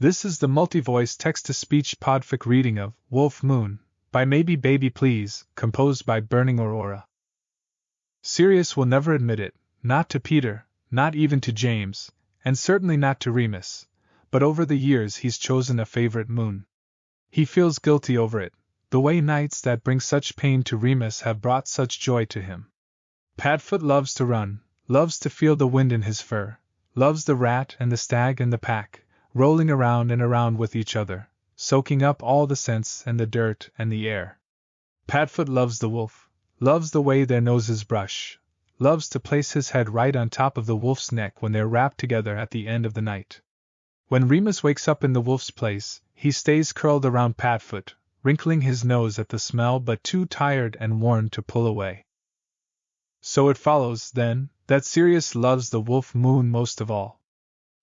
This is the multi-voice text-to-speech podfic reading of Wolf Moon, by Maybe Baby Please, composed by BurningAurora. Sirius will never admit it, not to Peter, not even to James, and certainly not to Remus, but over the years he's chosen a favorite moon. He feels guilty over it, the way nights that bring such pain to Remus have brought such joy to him. Padfoot loves to run, loves to feel the wind in his fur, loves the rat and the stag and the pack, rolling around and around with each other, soaking up all the scents and the dirt and the air. Padfoot loves the wolf, loves the way their noses brush, loves to place his head right on top of the wolf's neck when they're wrapped together at the end of the night. When Remus wakes up in the wolf's place, he stays curled around Padfoot, wrinkling his nose at the smell but too tired and worn to pull away. So it follows, then, that Sirius loves the wolf moon most of all.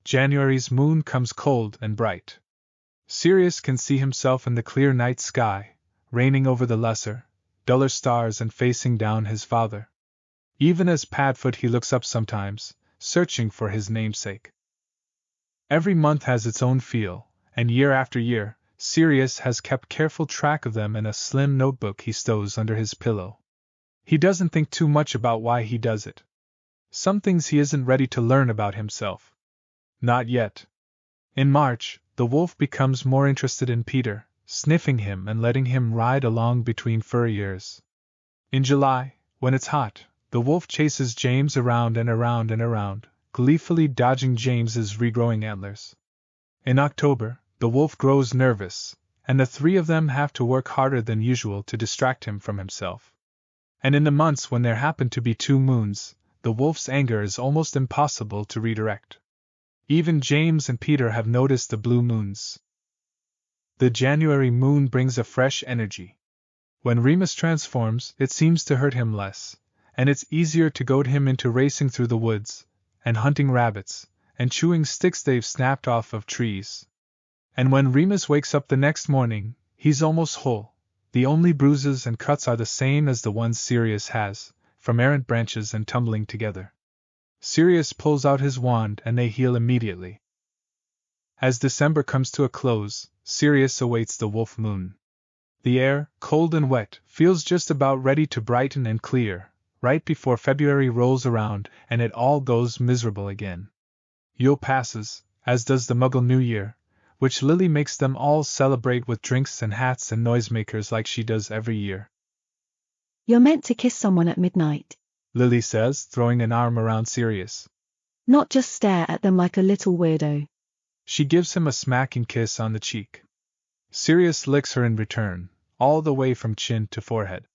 January's moon comes cold and bright. Sirius can see himself in the clear night sky, reigning over the lesser, duller stars and facing down his father. Even as Padfoot he looks up sometimes, searching for his namesake. Every month has its own feel, and year after year, Sirius has kept careful track of them in a slim notebook he stows under his pillow. He doesn't think too much about why he does it. Some things he isn't ready to learn about himself. Not yet. In March, the wolf becomes more interested in Peter, sniffing him and letting him ride along between furry ears. In July, when it's hot, the wolf chases James around and around and around, gleefully dodging James's regrowing antlers. In October, the wolf grows nervous, and the three of them have to work harder than usual to distract him from himself. And in the months when there happen to be two moons, the wolf's anger is almost impossible to redirect. Even James and Peter have noticed the blue moons. The January moon brings a fresh energy. When Remus transforms, it seems to hurt him less, and it's easier to goad him into racing through the woods, and hunting rabbits, and chewing sticks they've snapped off of trees. And when Remus wakes up the next morning, he's almost whole. The only bruises and cuts are the same as the ones Sirius has, from errant branches and tumbling together. Sirius pulls out his wand and they heal immediately. As December comes to a close, Sirius awaits the wolf moon. The air, cold and wet, feels just about ready to brighten and clear, right before February rolls around and it all goes miserable again. Yule passes, as does the Muggle New Year, which Lily makes them all celebrate with drinks and hats and noisemakers like she does every year. You're meant to kiss someone at midnight, Lily says, throwing an arm around Sirius. not just stare at them like a little weirdo. She gives him a smacking kiss on the cheek. Sirius licks her in return, all the way from chin to forehead.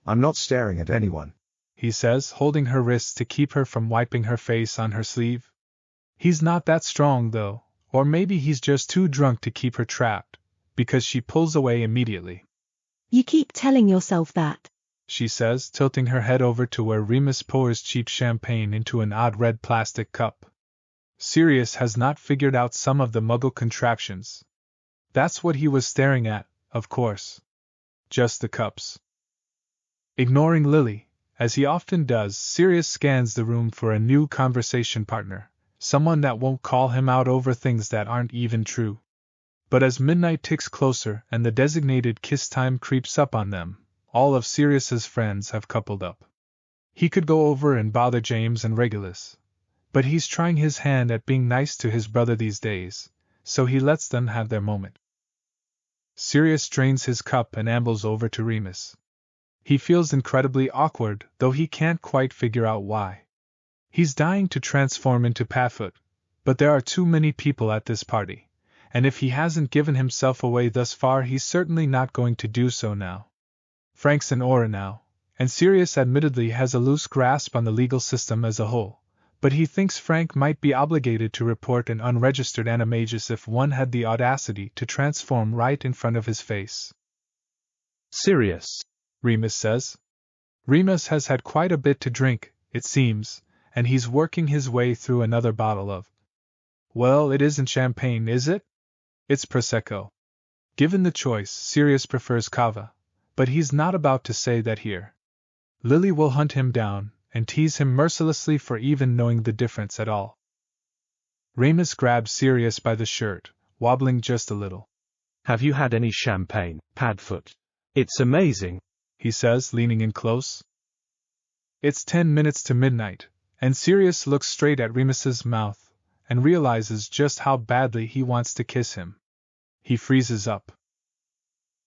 I'm not staring at anyone, he says, holding her wrists to keep her from wiping her face on her sleeve. He's not that strong, though, or maybe he's just too drunk to keep her trapped, because she pulls away immediately. You keep telling yourself that, she says, tilting her head over to where Remus pours cheap champagne into an odd red plastic cup. Sirius has not figured out some of the Muggle contraptions. That's what he was staring at, of course. Just the cups. Ignoring Lily, as he often does, Sirius scans the room for a new conversation partner, someone that won't call him out over things that aren't even true. But as midnight ticks closer and the designated kiss time creeps up on them, all of Sirius's friends have coupled up. He could go over and bother James and Regulus, but he's trying his hand at being nice to his brother these days, so he lets them have their moment. Sirius drains his cup and ambles over to Remus. He feels incredibly awkward, though he can't quite figure out why. He's dying to transform into Padfoot, but there are too many people at this party, and if he hasn't given himself away thus far, he's certainly not going to do so now. Frank's in Aura now, and Sirius admittedly has a loose grasp on the legal system as a whole, but he thinks Frank might be obligated to report an unregistered animagus if one had the audacity to transform right in front of his face. Sirius, Remus says. Remus has had quite a bit to drink, it seems, and he's working his way through another bottle of... Well, it isn't champagne, is it? It's Prosecco. Given the choice, Sirius prefers cava, but he's not about to say that here. Lily will hunt him down and tease him mercilessly for even knowing the difference at all. Remus grabs Sirius by the shirt, wobbling just a little. Have you had any champagne, Padfoot? It's amazing, he says, leaning in close. It's 10 minutes to midnight, and Sirius looks straight at Remus's mouth and realizes just how badly he wants to kiss him. He freezes up.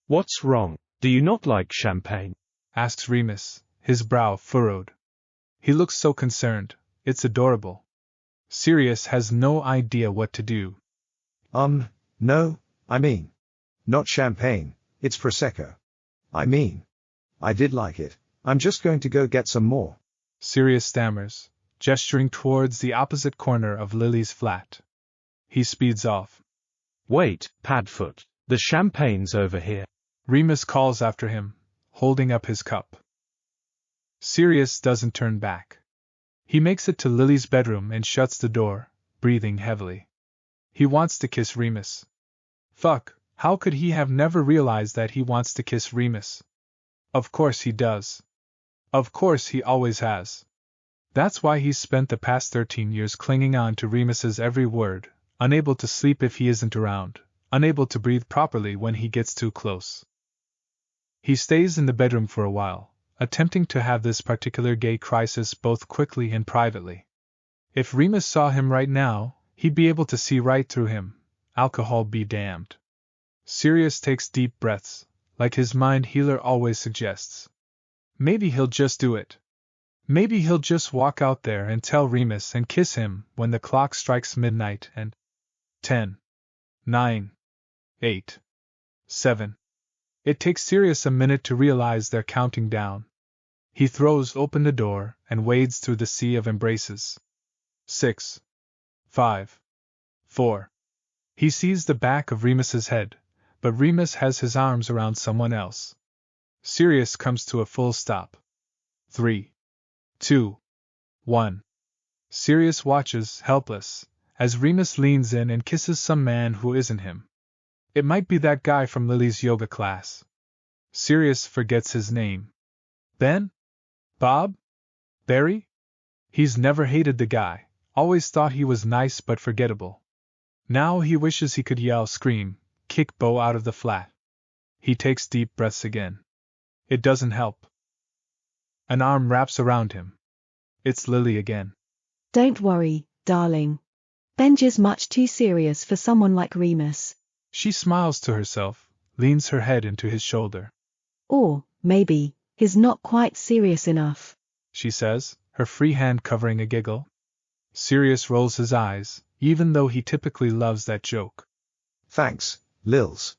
What's wrong? Do you not like champagne? Asks Remus, his brow furrowed. He looks so concerned, it's adorable. Sirius has no idea what to do. No, not champagne, it's Prosecco. I did like it. I'm just going to go get some more. Sirius stammers, gesturing towards the opposite corner of Lily's flat. He speeds off. Wait, Padfoot, the champagne's over here. Remus calls after him, holding up his cup. Sirius doesn't turn back. He makes it to Lily's bedroom and shuts the door, breathing heavily. He wants to kiss Remus. Fuck, how could he have never realized that he wants to kiss Remus? Of course he does. Of course he always has. That's why he's spent the past 13 years clinging on to Remus's every word, unable to sleep if he isn't around, unable to breathe properly when he gets too close. He stays in the bedroom for a while, attempting to have this particular gay crisis both quickly and privately. If Remus saw him right now, he'd be able to see right through him, alcohol be damned. Sirius takes deep breaths, like his mind healer always suggests. Maybe he'll just do it. Maybe he'll just walk out there and tell Remus and kiss him when the clock strikes midnight and 10, 9, 8, 7. It takes Sirius a minute to realize they're counting down. He throws open the door and wades through the sea of embraces. 6, 5, 4. He sees the back of Remus's head, but Remus has his arms around someone else. Sirius comes to a full stop. 3, 2, 1. Sirius watches, helpless, as Remus leans in and kisses some man who isn't him. It might be that guy from Lily's yoga class. Sirius forgets his name. Ben? Bob? Barry? He's never hated the guy, always thought he was nice but forgettable. Now he wishes he could yell, scream, kick Bo out of the flat. He takes deep breaths again. It doesn't help. An arm wraps around him. It's Lily again. Don't worry, darling. Benji's much too serious for someone like Remus. She smiles to herself, leans her head into his shoulder. Or, maybe, he's not quite serious enough, she says, her free hand covering a giggle. Sirius rolls his eyes, even though he typically loves that joke. Thanks, Lils.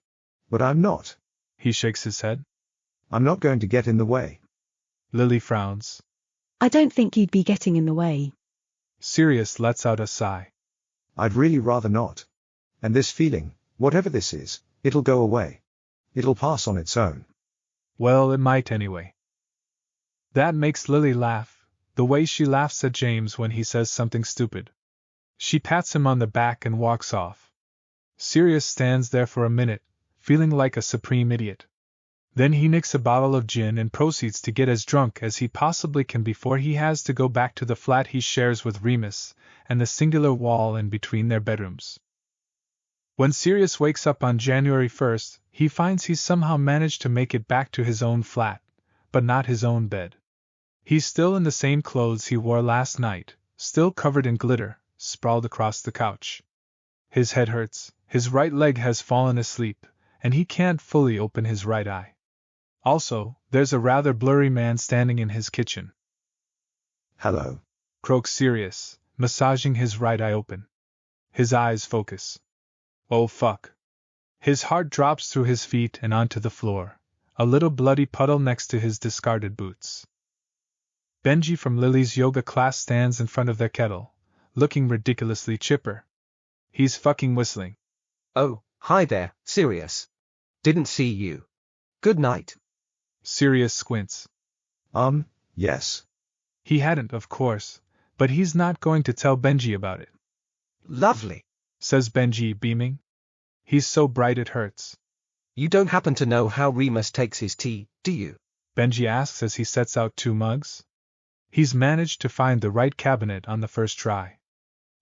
But I'm not. He shakes his head. I'm not going to get in the way. Lily frowns. I don't think you'd be getting in the way. Sirius lets out a sigh. I'd really rather not. And this feeling, whatever this is, it'll go away. It'll pass on its own. Well, it might anyway. That makes Lily laugh, the way she laughs at James when he says something stupid. She pats him on the back and walks off. Sirius stands there for a minute, feeling like a supreme idiot. Then he nicks a bottle of gin and proceeds to get as drunk as he possibly can before he has to go back to the flat he shares with Remus and the singular wall in between their bedrooms. When Sirius wakes up on January 1st, he finds he's somehow managed to make it back to his own flat, but not his own bed. He's still in the same clothes he wore last night, still covered in glitter, sprawled across the couch. His head hurts, his right leg has fallen asleep, and he can't fully open his right eye. Also, there's a rather blurry man standing in his kitchen. Hello, croaks Sirius, massaging his right eye open. His eyes focus. Oh fuck. His heart drops through his feet and onto the floor, a little bloody puddle next to his discarded boots. Benji from Lily's yoga class stands in front of their kettle, looking ridiculously chipper. He's fucking whistling. Oh, hi there, Sirius. Didn't see you. Good night. Sirius squints. Yes. He hadn't, of course, but he's not going to tell Benji about it. Lovely, says Benji, beaming. He's so bright it hurts. You don't happen to know how Remus takes his tea, do you? Benji asks as he sets out 2 mugs. He's managed to find the right cabinet on the first try.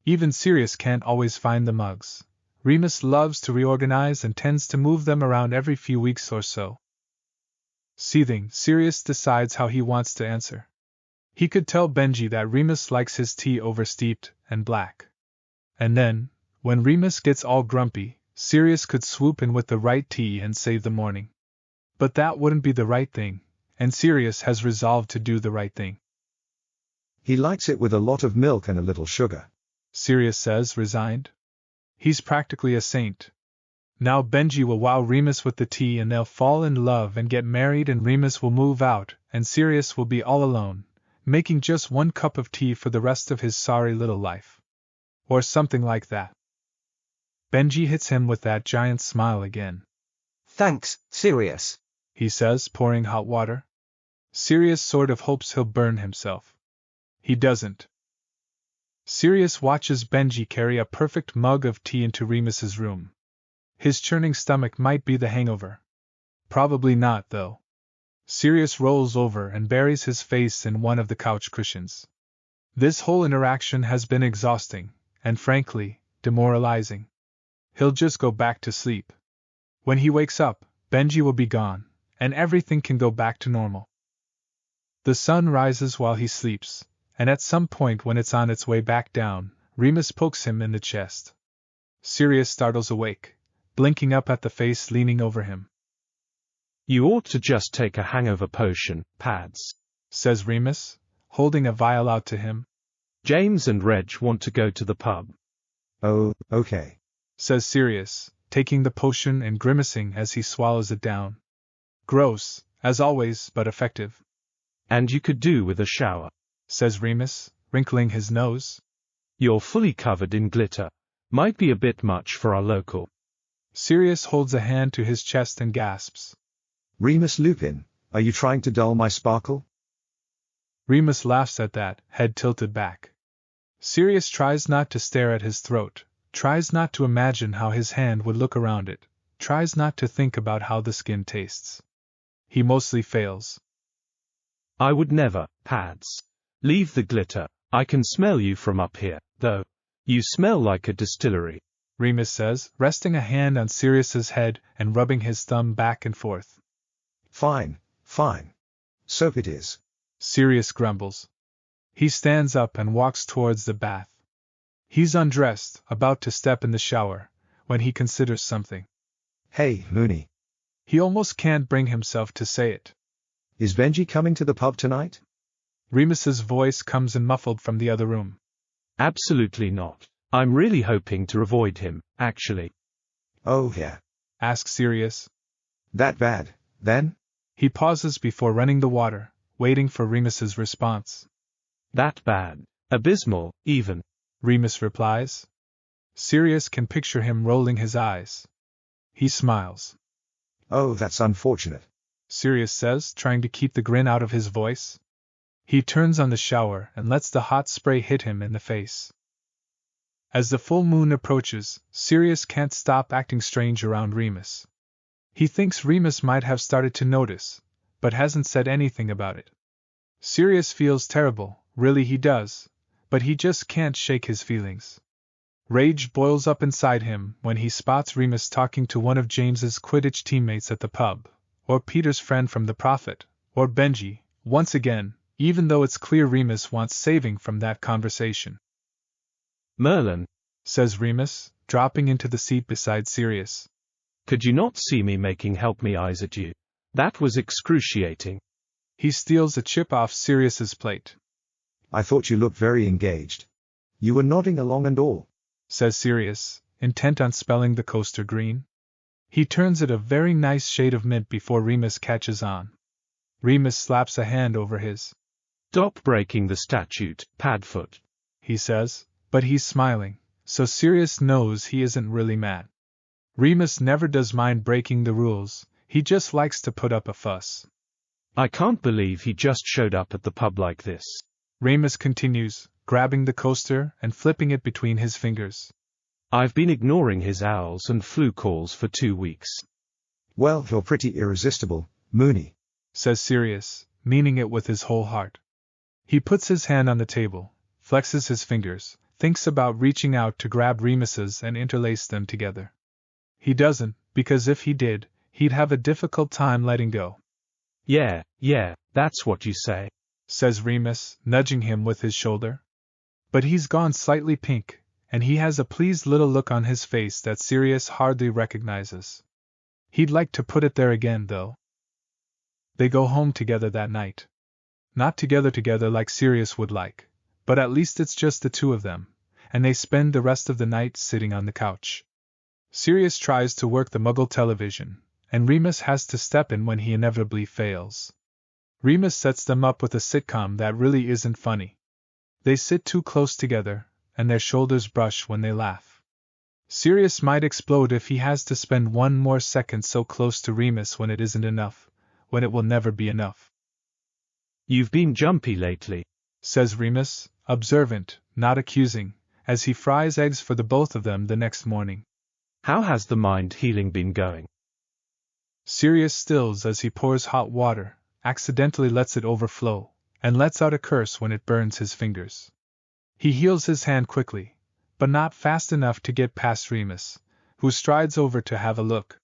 Even Sirius can't always find the mugs. Remus loves to reorganize and tends to move them around every few weeks or so. Seething, Sirius decides how he wants to answer. He could tell Benji that Remus likes his tea oversteeped and black. And then, when Remus gets all grumpy, Sirius could swoop in with the right tea and save the morning. But that wouldn't be the right thing, and Sirius has resolved to do the right thing. He likes it with a lot of milk and a little sugar, Sirius says, resigned. He's practically a saint. Now Benji will wow Remus with the tea and they'll fall in love and get married, and Remus will move out and Sirius will be all alone, making just 1 cup of tea for the rest of his sorry little life. Or something like that. Benji hits him with that giant smile again. Thanks, Sirius, he says, pouring hot water. Sirius sort of hopes he'll burn himself. He doesn't. Sirius watches Benji carry a perfect mug of tea into Remus's room. His churning stomach might be the hangover. Probably not, though. Sirius rolls over and buries his face in one of the couch cushions. This whole interaction has been exhausting, and frankly, demoralizing. He'll just go back to sleep. When he wakes up, Benji will be gone, and everything can go back to normal. The sun rises while he sleeps, and at some point when it's on its way back down, Remus pokes him in the chest. Sirius startles awake, blinking up at the face leaning over him. You ought to just take a hangover potion, Pads, says Remus, holding a vial out to him. James and Reg want to go to the pub. Oh, okay, says Sirius, taking the potion and grimacing as he swallows it down. Gross, as always, but effective. And you could do with a shower, says Remus, wrinkling his nose. You're fully covered in glitter. Might be a bit much for our local. Sirius holds a hand to his chest and gasps. Remus Lupin, are you trying to dull my sparkle? Remus laughs at that, head tilted back. Sirius tries not to stare at his throat, tries not to imagine how his hand would look around it, tries not to think about how the skin tastes. He mostly fails. I would never, Pads. Leave the glitter. I can smell you from up here, though. You smell like a distillery, Remus says, resting a hand on Sirius's head and rubbing his thumb back and forth. Fine, fine. Soap it is. Sirius grumbles. He stands up and walks towards the bath. He's undressed, about to step in the shower, when he considers something. Hey, Mooney. He almost can't bring himself to say it. Is Benji coming to the pub tonight? Remus's voice comes in muffled from the other room. Absolutely not. I'm really hoping to avoid him, actually. Oh yeah. Asks Sirius. That bad, then? He pauses before running the water, waiting for Remus's response. That bad. Abysmal, even. Remus replies. Sirius can picture him rolling his eyes. He smiles. Oh, that's unfortunate, Sirius says, trying to keep the grin out of his voice. He turns on the shower and lets the hot spray hit him in the face. As the full moon approaches, Sirius can't stop acting strange around Remus. He thinks Remus might have started to notice, but hasn't said anything about it. Sirius feels terrible, really he does, but he just can't shake his feelings. Rage boils up inside him when he spots Remus talking to one of James's Quidditch teammates at the pub, or Peter's friend from the Prophet, or Benji, once again, even though it's clear Remus wants saving from that conversation. Merlin, says Remus, dropping into the seat beside Sirius. Could you not see me making help me eyes at you? That was excruciating. He steals a chip off Sirius's plate. I thought you looked very engaged. You were nodding along and all, says Sirius, intent on spelling the coaster green. He turns it a very nice shade of mint before Remus catches on. Remus slaps a hand over his. Stop breaking the statute, Padfoot, he says, but he's smiling, so Sirius knows he isn't really mad. Remus never does mind breaking the rules, he just likes to put up a fuss. I can't believe he just showed up at the pub like this, Remus continues, grabbing the coaster and flipping it between his fingers. I've been ignoring his owls and flu calls for 2 weeks. Well, you're pretty irresistible, Mooney, says Sirius, meaning it with his whole heart. He puts his hand on the table, flexes his fingers, thinks about reaching out to grab Remus's and interlace them together. He doesn't, because if he did, he'd have a difficult time letting go. Yeah, that's what you say, says Remus, nudging him with his shoulder. But he's gone slightly pink, and he has a pleased little look on his face that Sirius hardly recognizes. He'd like to put it there again, though. They go home together that night. Not together like Sirius would like, but at least it's just the two of them, and they spend the rest of the night sitting on the couch. Sirius tries to work the Muggle television, and Remus has to step in when he inevitably fails. Remus sets them up with a sitcom that really isn't funny. They sit too close together, and their shoulders brush when they laugh. Sirius might explode if he has to spend one more second so close to Remus when it isn't enough, when it will never be enough. You've been jumpy lately, says Remus, observant, not accusing, as he fries eggs for the both of them the next morning. How has the mind healing been going? Sirius stills as he pours hot water, accidentally lets it overflow, and lets out a curse when it burns his fingers. He heals his hand quickly, but not fast enough to get past Remus, who strides over to have a look.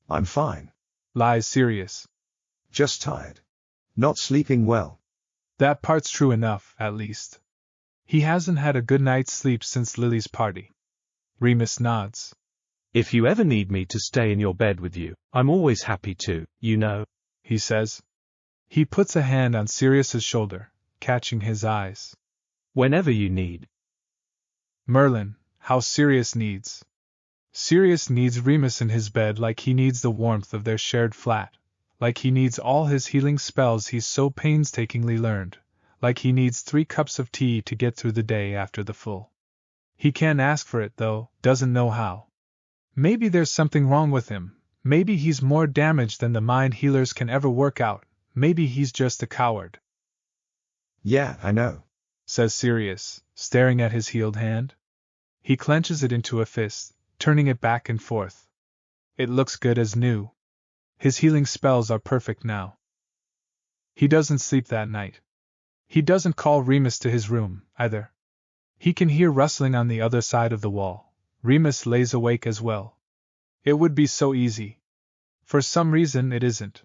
I'm fine. Lies Sirius. Just tired. Not sleeping well. That part's true enough, at least. He hasn't had a good night's sleep since Lily's party. Remus nods. If you ever need me to stay in your bed with you, I'm always happy to, you know, he says. He puts a hand on Sirius's shoulder, catching his eyes. Whenever you need. Merlin, how Sirius needs. Sirius needs Remus in his bed like he needs the warmth of their shared flat, like he needs all his healing spells he's so painstakingly learned, like he needs 3 cups of tea to get through the day after the full. He can't ask for it, though, doesn't know how. Maybe there's something wrong with him, maybe he's more damaged than the mind healers can ever work out, maybe he's just a coward. Yeah, I know, says Sirius, staring at his healed hand. He clenches it into a fist, turning it back and forth. It looks good as new. His healing spells are perfect now. He doesn't sleep that night. He doesn't call Remus to his room, either. He can hear rustling on the other side of the wall. Remus lays awake as well. It would be so easy. For some reason it isn't.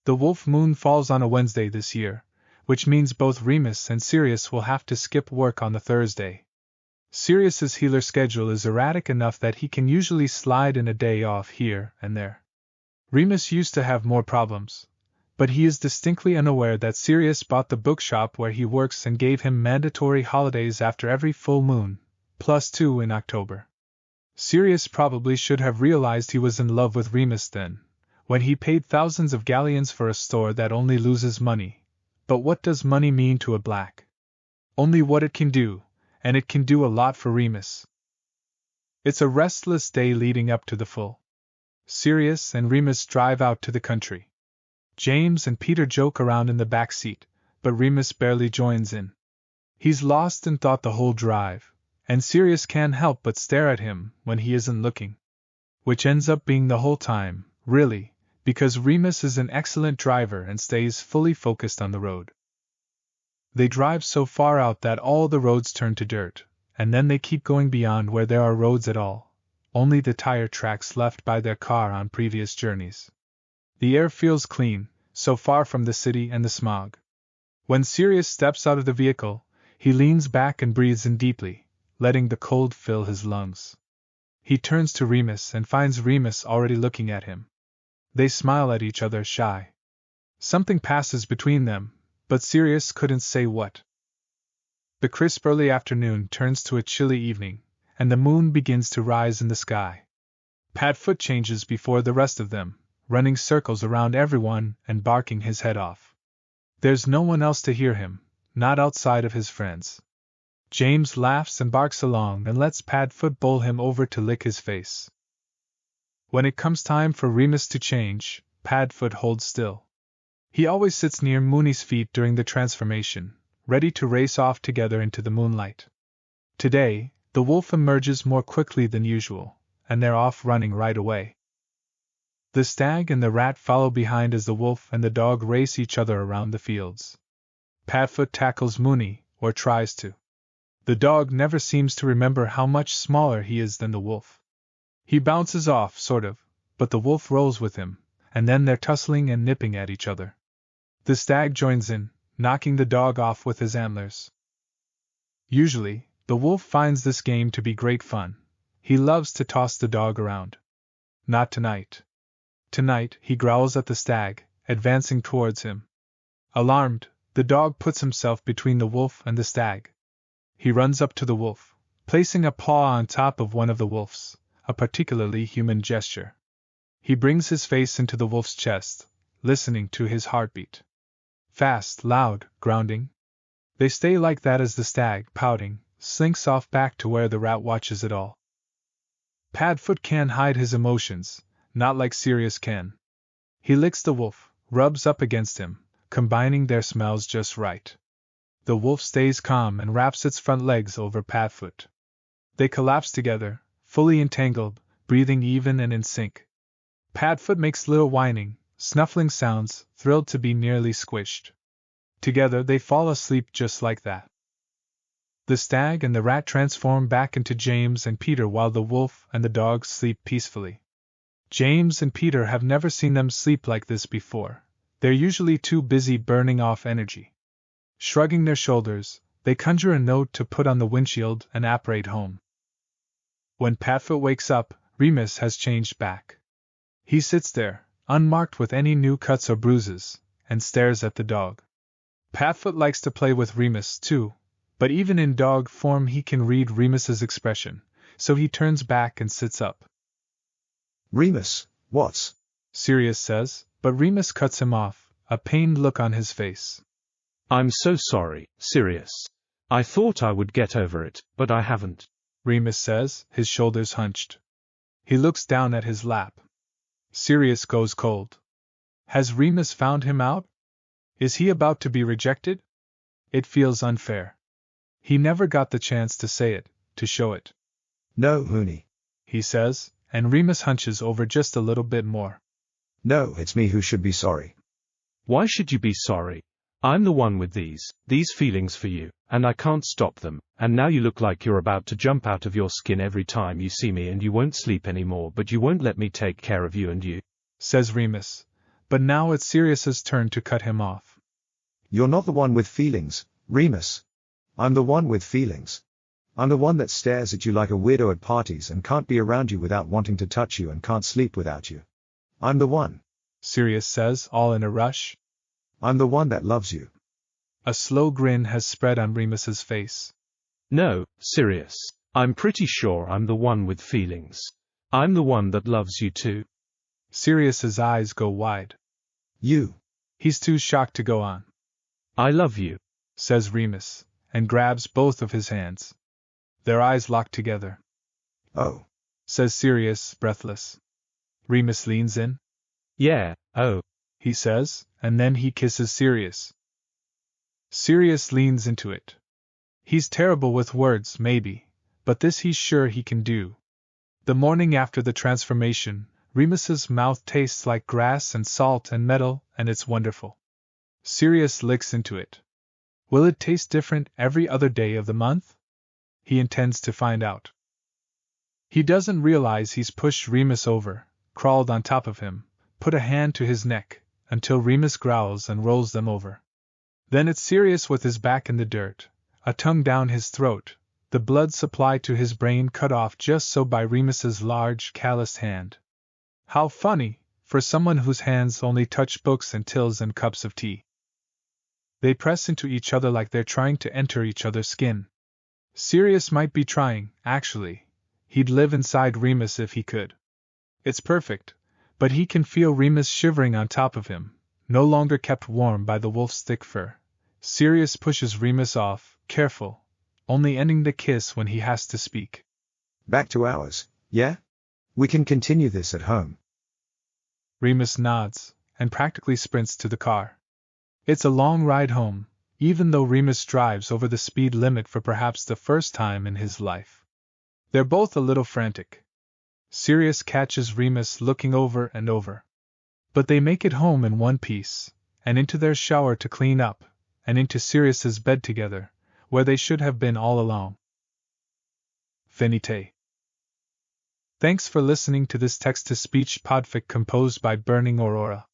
The wolf moon falls on a Wednesday this year, which means both Remus and Sirius will have to skip work on the Thursday. Sirius's healer schedule is erratic enough that he can usually slide in a day off here and there. Remus used to have more problems, but he is distinctly unaware that Sirius bought the bookshop where he works and gave him mandatory holidays after every full moon, +2 in October. Sirius probably should have realized he was in love with Remus then, when he paid thousands of galleons for a store that only loses money. But what does money mean to a black? Only what it can do, and it can do a lot for Remus. It's a restless day leading up to the full. Sirius and Remus drive out to the country. James and Peter joke around in the back seat, but Remus barely joins in. He's lost in thought the whole drive, and Sirius can't help but stare at him when he isn't looking. Which ends up being the whole time, really, because Remus is an excellent driver and stays fully focused on the road. They drive so far out that all the roads turn to dirt, and then they keep going beyond where there are roads at all, only the tire tracks left by their car on previous journeys. The air feels clean, so far from the city and the smog. When Sirius steps out of the vehicle, he leans back and breathes in deeply, letting the cold fill his lungs. He turns to Remus and finds Remus already looking at him. They smile at each other shy. Something passes between them, but Sirius couldn't say what. The crisp early afternoon turns to a chilly evening, and the moon begins to rise in the sky. Padfoot changes before the rest of them, running circles around everyone and barking his head off. There's no one else to hear him, not outside of his friends. James laughs and barks along and lets Padfoot bowl him over to lick his face. When it comes time for Remus to change, Padfoot holds still. He always sits near Mooney's feet during the transformation, ready to race off together into the moonlight. Today, the wolf emerges more quickly than usual, and they're off running right away. The stag and the rat follow behind as the wolf and the dog race each other around the fields. Padfoot tackles Mooney, or tries to. The dog never seems to remember how much smaller he is than the wolf. He bounces off, sort of, but the wolf rolls with him, and then they're tussling and nipping at each other. The stag joins in, knocking the dog off with his antlers. Usually, the wolf finds this game to be great fun. He loves to toss the dog around. Not tonight. Tonight, he growls at the stag, advancing towards him. Alarmed, the dog puts himself between the wolf and the stag. He runs up to the wolf, placing a paw on top of one of the wolves, a particularly human gesture. He brings his face into the wolf's chest, listening to his heartbeat. Fast, loud, grounding. They stay like that as the stag, pouting, slinks off back to where the rat watches it all. Padfoot can't hide his emotions, not like Sirius can. He licks the wolf, rubs up against him, combining their smells just right. The wolf stays calm and wraps its front legs over Padfoot. They collapse together, fully entangled, breathing even and in sync. Padfoot makes little whining, snuffling sounds, thrilled to be nearly squished. Together they fall asleep just like that. The stag and the rat transform back into James and Peter while the wolf and the dog sleep peacefully. James and Peter have never seen them sleep like this before. They're usually too busy burning off energy. Shrugging their shoulders, they conjure a note to put on the windshield and apparate home. When Padfoot wakes up, Remus has changed back. He sits there, unmarked with any new cuts or bruises, and stares at the dog. Padfoot likes to play with Remus, too, but even in dog form he can read Remus's expression, so he turns back and sits up. Remus, what's? Sirius says, but Remus cuts him off, a pained look on his face. I'm so sorry, Sirius. I thought I would get over it, but I haven't, Remus says, his shoulders hunched. He looks down at his lap. Sirius goes cold. Has Remus found him out? Is he about to be rejected? It feels unfair. He never got the chance to say it, to show it. No, Hooney, he says, and Remus hunches over just a little bit more. No, it's me who should be sorry. Why should you be sorry? I'm the one with these feelings for you, and I can't stop them, and now you look like you're about to jump out of your skin every time you see me and you won't sleep anymore but you won't let me take care of you and you, says Remus, but now it's Sirius's turn to cut him off. You're not the one with feelings, Remus. I'm the one with feelings. I'm the one that stares at you like a weirdo at parties and can't be around you without wanting to touch you and can't sleep without you. I'm the one, Sirius says, all in a rush. I'm the one that loves you. A slow grin has spread on Remus's face. No, Sirius. I'm pretty sure I'm the one with feelings. I'm the one that loves you too. Sirius's eyes go wide. You. He's too shocked to go on. I love you, says Remus, and grabs both of his hands. Their eyes lock together. Oh, says Sirius, breathless. Remus leans in. Yeah, oh, he says, and then he kisses Sirius. Sirius leans into it. He's terrible with words, maybe, but this he's sure he can do. The morning after the transformation, Remus's mouth tastes like grass and salt and metal, and it's wonderful. Sirius licks into it. Will it taste different every other day of the month? He intends to find out. He doesn't realize he's pushed Remus over, crawled on top of him, put a hand to his neck, until Remus growls and rolls them over. Then it's Sirius with his back in the dirt, a tongue down his throat, the blood supply to his brain cut off just so by Remus's large, calloused hand. How funny, for someone whose hands only touch books and tills and cups of tea. They press into each other like they're trying to enter each other's skin. Sirius might be trying, actually. He'd live inside Remus if he could. It's perfect, but he can feel Remus shivering on top of him, no longer kept warm by the wolf's thick fur. Sirius pushes Remus off, careful, only ending the kiss when he has to speak. Back to ours, yeah? We can continue this at home. Remus nods, and practically sprints to the car. It's a long ride home, even though Remus drives over the speed limit for perhaps the first time in his life. They're both a little frantic. Sirius catches Remus looking over and over. But they make it home in one piece, and into their shower to clean up, and into Sirius's bed together, where they should have been all along. Venite. Thanks for listening to this text-to-speech podfic composed by Burning Aurora.